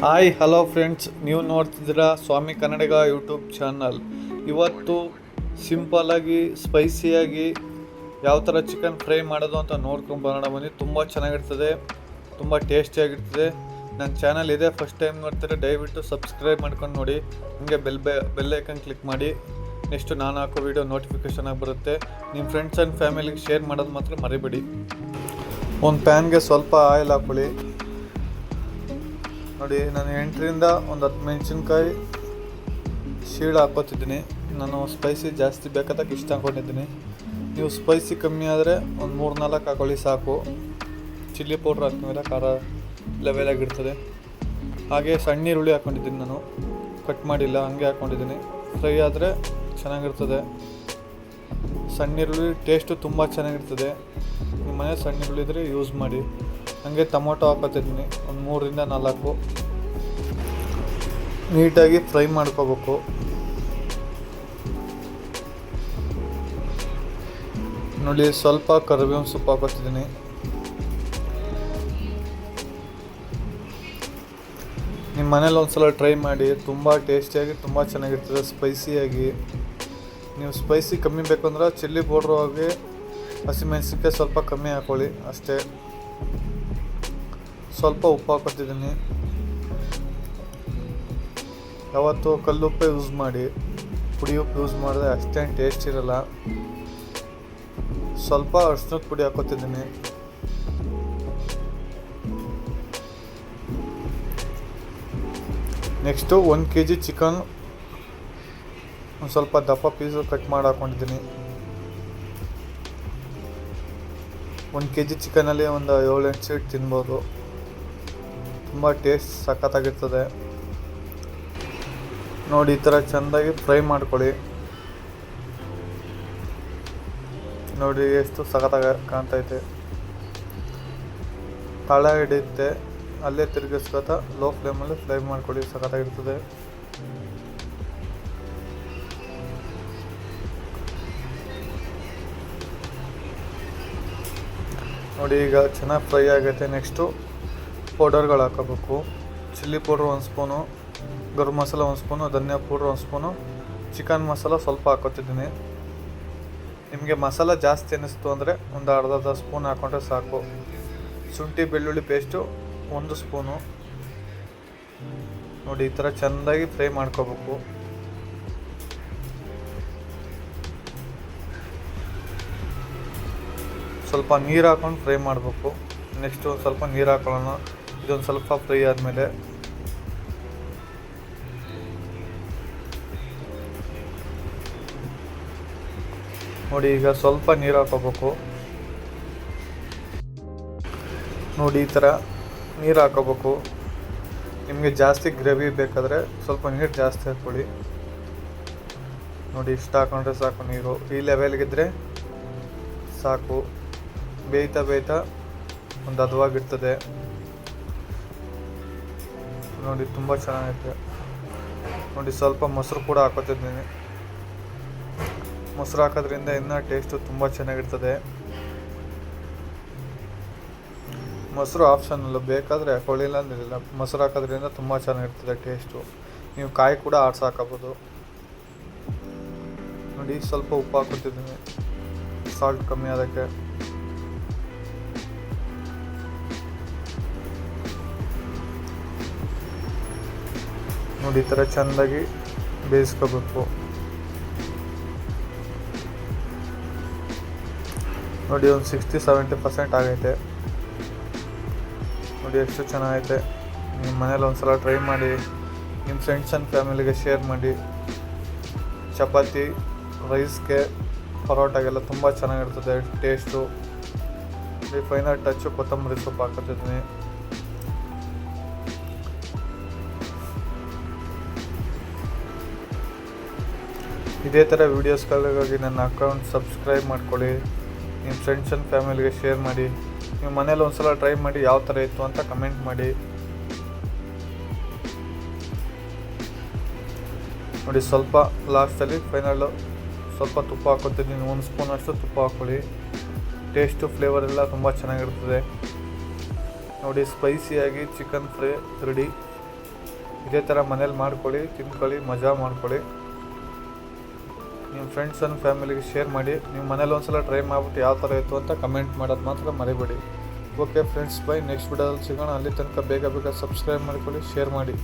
Hi hello friends, ನೀವು ನೋಡ್ತಿದ್ದೀರಾ ಸ್ವಾಮಿ ಕನ್ನಡಿಗ YouTube channel. ಇವತ್ತು ಸಿಂಪಲ್ಲಾಗಿ ಸ್ಪೈಸಿಯಾಗಿ ಯಾವ ಥರ ಚಿಕನ್ ಫ್ರೈ ಮಾಡೋದು ಅಂತ ನೋಡ್ಕೊಂಬರೋಣ ಬನ್ನಿ. ತುಂಬ ಚೆನ್ನಾಗಿರ್ತದೆ, ತುಂಬ ಟೇಸ್ಟಿಯಾಗಿರ್ತದೆ. ನನ್ನ ಚಾನಲ್ ಇದೆ, ಫಸ್ಟ್ ಟೈಮ್ ನೋಡ್ತಾರೆ ದಯವಿಟ್ಟು ಸಬ್ಸ್ಕ್ರೈಬ್ ಮಾಡ್ಕೊಂಡು ನೋಡಿ. ಹಾಗೆ ಬೆಲ್ ಐಕನ್ ಕ್ಲಿಕ್ ಮಾಡಿ. ನೆಕ್ಸ್ಟು ನಾನು ಹಾಕೋ ವಿಡಿಯೋ ನೋಟಿಫಿಕೇಷನ್ ಆಗಿ ಬರುತ್ತೆ. ನಿಮ್ಮ ಫ್ರೆಂಡ್ಸ್ ಆ್ಯಂಡ್ ಫ್ಯಾಮಿಲಿಗೆ ಶೇರ್ ಮಾಡೋದು ಮಾತ್ರ ಮರಿಬೇಡಿ. ಒಂದು ಪ್ಯಾನ್ಗೆ ಸ್ವಲ್ಪ ಆಯಿಲ್ ಹಾಕ್ಕೊಳ್ಳಿ. ನೋಡಿ, ನಾನು 8ರಿಂದ 10 ಮೆಣಸಿನ್ಕಾಯಿ ಶೀಳು ಹಾಕೋತಿದ್ದೀನಿ. ನಾನು ಸ್ಪೈಸಿ ಜಾಸ್ತಿ ಬೇಕಾದಾಗ ಇಷ್ಟ ಹಾಕ್ಕೊಂಡಿದ್ದೀನಿ. ನೀವು ಸ್ಪೈಸಿ ಕಮ್ಮಿ ಆದರೆ ಒಂದು 3-4 ಹಾಕೊಳ್ಳಿ ಸಾಕು. ಚಿಲ್ಲಿ ಪೌಡ್ರ್ ಹಾಕಿದ್ರೆ ಖಾರ ಲೆವೆಲಾಗಿರ್ತದೆ. ಹಾಗೆ ಸಣ್ಣ ಈರುಳ್ಳಿ ಹಾಕ್ಕೊಂಡಿದ್ದೀನಿ, ನಾನು ಕಟ್ ಮಾಡಿಲ್ಲ, ಹಂಗೆ ಹಾಕ್ಕೊಂಡಿದ್ದೀನಿ. ಫ್ರೈ ಆದರೆ ಚೆನ್ನಾಗಿರ್ತದೆ. ಸಣ್ಣ ಈರುಳ್ಳಿ ಟೇಸ್ಟು ತುಂಬ ಚೆನ್ನಾಗಿರ್ತದೆ. ನಿಮ್ಮ ಮನೆ ಸಣ್ಣ ಈರುಳ್ಳಿ ಇದ್ದರೆ ಯೂಸ್ ಮಾಡಿ. ಹಾಗೆ ಟೊಮೊಟೊ ಹಾಕೋತಿದ್ದೀನಿ, ಒಂದು 3ರಿಂದ 4. ನೀಟಾಗಿ ಫ್ರೈ ಮಾಡ್ಕೋಬೇಕು. ನೋಡಿ, ಸ್ವಲ್ಪ ಕರಿಬೇವಿನ ಸೊಪ್ಪು ಹಾಕೋತಿದ್ದೀನಿ. ನಿಮ್ಮ ಮನೇಲಿ ಒಂದ್ಸಲ ಟ್ರೈ ಮಾಡಿ, ತುಂಬ ಟೇಸ್ಟಿಯಾಗಿ ತುಂಬ ಚೆನ್ನಾಗಿರ್ತದೆ ಸ್ಪೈಸಿಯಾಗಿ. ನೀವು ಸ್ಪೈಸಿ ಕಮ್ಮಿ ಬೇಕಂದ್ರೆ ಚಿಲ್ಲಿ ಪೌಡ್ರು ಹಾಗೆ ಹಸಿಮೆಣಸಿನ್ಕಾಯಿ ಸ್ವಲ್ಪ ಕಮ್ಮಿ ಹಾಕ್ಕೊಳ್ಳಿ ಅಷ್ಟೇ. ಸ್ವಲ್ಪ ಉಪ್ಪು ಹಾಕೋತಿದ್ದೀನಿ. ಯಾವತ್ತೂ ಕಲ್ಲುಪ್ಪೆ ಯೂಸ್ ಮಾಡಿ, ಪುಡಿ ಉಪ್ಪು ಯೂಸ್ ಮಾಡಿದ್ರೆ ಅಷ್ಟೇನು ಟೇಸ್ಟ್ ಇರಲ್ಲ. ಸ್ವಲ್ಪ ಅರಿಶಿನದ ಪುಡಿ ಹಾಕೋತಿದ್ದೀನಿ. ನೆಕ್ಸ್ಟು 1 kg ಚಿಕನ್ ಒಂದು ಸ್ವಲ್ಪ ದಪ್ಪ ಪೀಸು ಕಟ್ ಮಾಡಿ ಹಾಕ್ಕೊಂಡಿದ್ದೀನಿ. 1 kg ಚಿಕನಲ್ಲಿ ಒಂದು 7-8 ಸೀಟ್ ತಿನ್ಬೋದು. ತುಂಬ ಟೇಸ್ಟ್ ಸಖತ್ತಾಗಿರ್ತದೆ. ನೋಡಿ, ಈ ಥರ ಚೆಂದಾಗಿ ಫ್ರೈ ಮಾಡ್ಕೊಳ್ಳಿ. ನೋಡಿ ಎಷ್ಟು ಸಖತ್ತಾಗಿ ಕಾಣ್ತೈತೆ. ತಳ ಹಿಡಿಯುತ್ತೆ, ಅಲ್ಲೇ ತಿರುಗಿಸ್ಕೊತ ಲೋ ಫ್ಲೇಮಲ್ಲಿ ಫ್ರೈ ಮಾಡ್ಕೊಳ್ಳಿ, ಸಖತ್ತಾಗಿರ್ತದೆ. ನೋಡಿ, ಈಗ ಚೆನ್ನಾಗಿ ಫ್ರೈ ಆಗೈತೆ. ನೆಕ್ಸ್ಟು ಪೌಡರ್ಗಳು ಹಾಕೋಬೇಕು. Chilli powder 1 spoon, garam masala 1 spoon, ಧನಿಯಾ ಪೌಡ್ರ್ 1 ಸ್ಪೂನು, ಚಿಕನ್ ಮಸಾಲ ಸ್ವಲ್ಪ ಹಾಕೋತಿದ್ದೀನಿ. ನಿಮಗೆ ಮಸಾಲ ಜಾಸ್ತಿ ಅನ್ನಿಸ್ತು ಅಂದರೆ ಒಂದು ಅರ್ಧ ಸ್ಪೂನ್ ಹಾಕ್ಕೊಂಡ್ರೆ ಸಾಕು. ಶುಂಠಿ ಬೆಳ್ಳುಳ್ಳಿ ಪೇಸ್ಟು 1 ಸ್ಪೂನು. ನೋಡಿ, ಈ ಥರ ಚೆಂದಾಗಿ ಫ್ರೈ ಮಾಡ್ಕೋಬೇಕು. ಸ್ವಲ್ಪ ನೀರು ಹಾಕ್ಕೊಂಡು ಫ್ರೈ ಮಾಡಬೇಕು. ನೆಕ್ಸ್ಟು ಸ್ವಲ್ಪ ನೀರು ಹಾಕೊಳ್ಳೋಣ. ಇದೊಂದು ಸ್ವಲ್ಪ ಫ್ರೈ ಆದಮೇಲೆ ನೋಡಿ, ಈಗ ಸ್ವಲ್ಪ ನೀರು ಹಾಕೋಬೇಕು. ನೋಡಿ, ಈ ಥರ ನೀರು ಹಾಕೋಬೇಕು. ನಿಮಗೆ ಜಾಸ್ತಿ ಗ್ರೇವಿ ಬೇಕಾದರೆ ಸ್ವಲ್ಪ ನೀರು ಜಾಸ್ತಿ ಹಾಕ್ಕೊಳ್ಳಿ. ನೋಡಿ, ಇಷ್ಟು ಹಾಕೊಂಡ್ರೆ ಸಾಕು. ನೀರು ಈ ಲೆವೆಲ್ಗಿದ್ರೆ ಸಾಕು. ಬೇಯ್ತಾ ಒಂದು ಹದವಾಗಿರ್ತದೆ. ನೋಡಿ, ತುಂಬ ಚೆನ್ನಾಗೈತೆ. ನೋಡಿ, ಸ್ವಲ್ಪ ಮೊಸರು ಕೂಡ ಹಾಕೋತಿದ್ದೀನಿ. ಮೊಸರು ಹಾಕೋದ್ರಿಂದ ಇನ್ನೂ ಟೇಸ್ಟು ತುಂಬ ಚೆನ್ನಾಗಿರ್ತದೆ. ಮೊಸರು ಆಪ್ಷನಲ್ಲು, ಬೇಕಾದರೆ ಹಾಕೊಳ್ಳಿಲ್ಲ ಅಂದಿಲ್ಲ. ಮೊಸರು ಹಾಕೋದ್ರಿಂದ ತುಂಬ ಚೆನ್ನಾಗಿರ್ತದೆ ಟೇಸ್ಟು. ನೀವು ಕಾಯಿ ಕೂಡ ಆಡ್ಸಿ ಹಾಕೋಬೋದು. ನೋಡಿ, ಸ್ವಲ್ಪ ಉಪ್ಪು ಹಾಕೋತಿದ್ದೀನಿ, ಸಾಲ್ಟ್ ಕಮ್ಮಿ ಆದಕ್ಕೆ. ನೋಡಿ, ಈ ಥರ ಚೆಂದಾಗಿ ಬೇಯಿಸ್ಕೋಬೇಕು. ನೋಡಿ, ಒಂದು 60-70% ಆಗೈತೆ. ನೋಡಿ, ಎಷ್ಟು ಚೆನ್ನಾಗೈತೆ. ನಿಮ್ಮ ಮನೇಲಿ ಒಂದ್ಸಲ ಟ್ರೈ ಮಾಡಿ, ನಿಮ್ಮ ಫ್ರೆಂಡ್ಸ್ ಆ್ಯಂಡ್ ಫ್ಯಾಮಿಲಿಗೆ ಶೇರ್ ಮಾಡಿ. ಚಪಾತಿ, ರೈಸ್ಗೆ, ಪರೋಟಾಗೆಲ್ಲ ತುಂಬ ಚೆನ್ನಾಗಿರ್ತದೆ ಟೇಸ್ಟು. ಫೈನಲ್ ಟಚ್ಚು ಕೊತ್ತಂಬರಿ ಸೊಪ್ಪು ಹಾಕೋತಿದ್ದೀನಿ. ಇದೇ ಥರ ವೀಡಿಯೋಸ್ಗಳಿಗಾಗಿ ನನ್ನ ಅಕೌಂಟ್ ಸಬ್ಸ್ಕ್ರೈಬ್ ಮಾಡ್ಕೊಳ್ಳಿ. ನಿಮ್ಮ ಫ್ರೆಂಡ್ಸ್ ಆ್ಯಂಡ್ ಫ್ಯಾಮಿಲಿಗೆ ಶೇರ್ ಮಾಡಿ. ನೀವು ಮನೇಲಿ ಒಂದ್ಸಲ ಟ್ರೈ ಮಾಡಿ, ಯಾವ ಥರ ಇತ್ತು ಅಂತ ಕಮೆಂಟ್ ಮಾಡಿ. ನೋಡಿ, ಸ್ವಲ್ಪ ಲಾಸ್ಟಲ್ಲಿ ಫೈನಲ್ಲು ಸ್ವಲ್ಪ ತುಪ್ಪ ಹಾಕೋತಿದ್ದೀನಿ. 1 ಸ್ಪೂನಷ್ಟು ತುಪ್ಪ ಹಾಕ್ಕೊಳ್ಳಿ. ಟೇಸ್ಟು ಫ್ಲೇವರ್ ಎಲ್ಲ ತುಂಬ ಚೆನ್ನಾಗಿರ್ತದೆ. ನೋಡಿ, ಸ್ಪೈಸಿಯಾಗಿ ಚಿಕನ್ ಫ್ರೈ ರೆಡಿ. ಇದೇ ಥರ ಮನೇಲಿ ಮಾಡ್ಕೊಳ್ಳಿ, ತಿನ್ಕೊಳ್ಳಿ, ಮಜಾ ಮಾಡ್ಕೊಳ್ಳಿ. ನಿಮ್ಮ ಫ್ರೆಂಡ್ಸ್ ಆ್ಯಂಡ್ ಫ್ಯಾಮಿಲಿಗೆ ಶೇರ್ ಮಾಡಿ. ನೀವು ಮನೇಲಿ ಒಂದ್ಸಲ ಟ್ರೈ ಮಾಡಿಬಿಟ್ಟು ಯಾವ ಥರ ಇತ್ತು ಅಂತ ಕಮೆಂಟ್ ಮಾಡೋದು ಮಾತ್ರ ಮರಿಬೇಡಿ. Okay friends, by. ನೆಕ್ಸ್ಟ್ ವಿಡಿಯೋದಲ್ಲಿ ಸಿಗೋಣ. ಅಲ್ಲಿ ತನಕ ಬೇಗ ಸಬ್ಸ್ಕ್ರೈಬ್ ಮಾಡ್ಕೊಳ್ಳಿ, ಶೇರ್ ಮಾಡಿ.